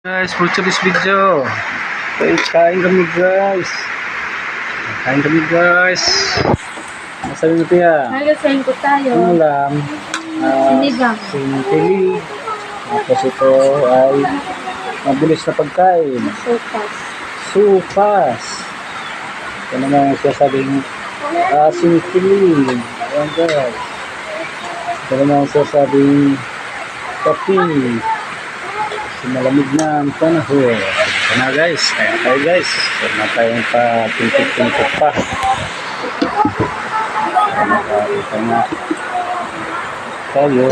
Guys, for today's video, kain kami guys. Kain kami guys. Masabi mo tiya. Nagasahin ko tayo. Ano lang? Sinigang. Sinigang. Tapos ito ay mabilis na pagkain. Sopas. Supas. Ito naman siya sabing sinigang. Ayan guys. Ito naman siya sabing kape. Malamig na ang panahon. Ito na guys. Kaya tayo guys. Huwag na tayong pa-tintik-tintik pa. Ito na tayo.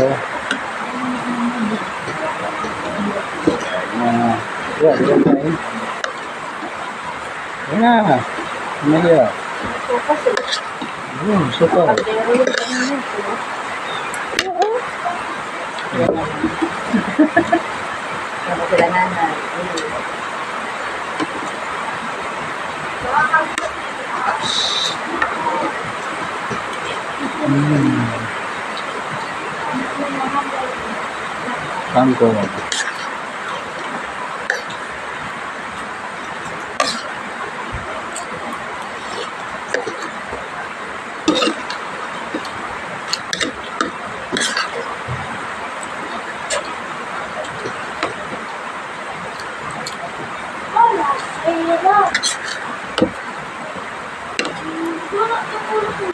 Wala, di ba tayo? Wala. Maya. Suka. Ako sila nanay. Kangkong.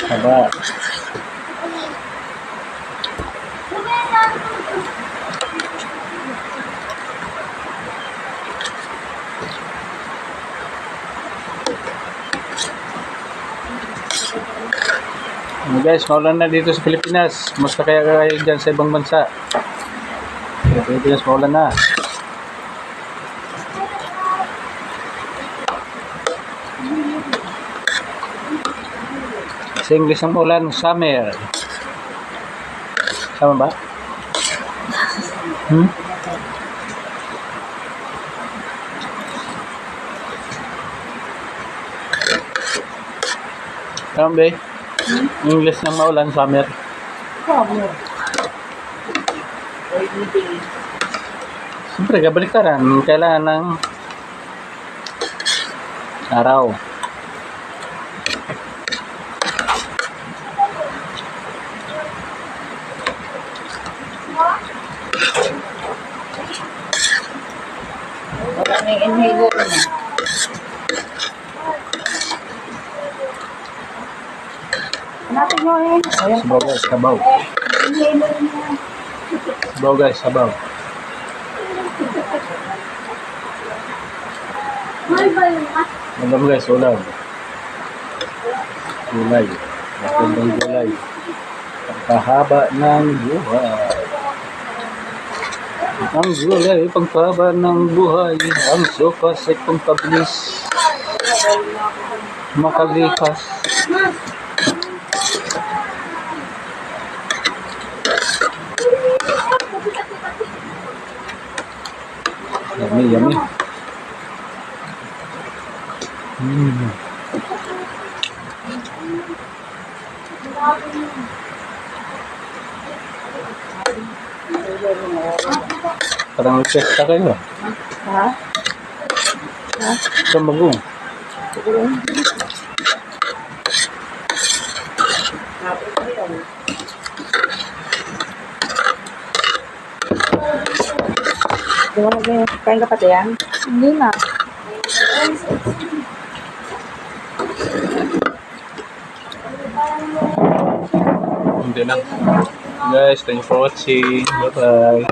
Haba. Guys, maulan na dito sa Pilipinas. Musta kaya kayo dyan sa ibang bansa? Sa Pilipinas, maulan na. Sa English ang maulan, summer. Sama ba? Tama ba? English ng maulan, summer. Siyempre, kabaliktaran. Kailangan ng araw. Maraming inhaler na. Hanapin nyo eh. Sabaw guys, sabaw. Inhaler na. Sabaw guys, sabaw. Ulam guys, ulam. Gulay. Magandang gulay. Pagkahaba ng buhay. Ang gulay, pagkahaba ng buhay. Ang sukas ay pagpabilis. Makalipas. Yummy, yummy. Parang requesta kayo. Ha? Sa magong. Kain ka pati yan? Hindi na. Hindi na. Guys, thanks for watching. Bye-bye.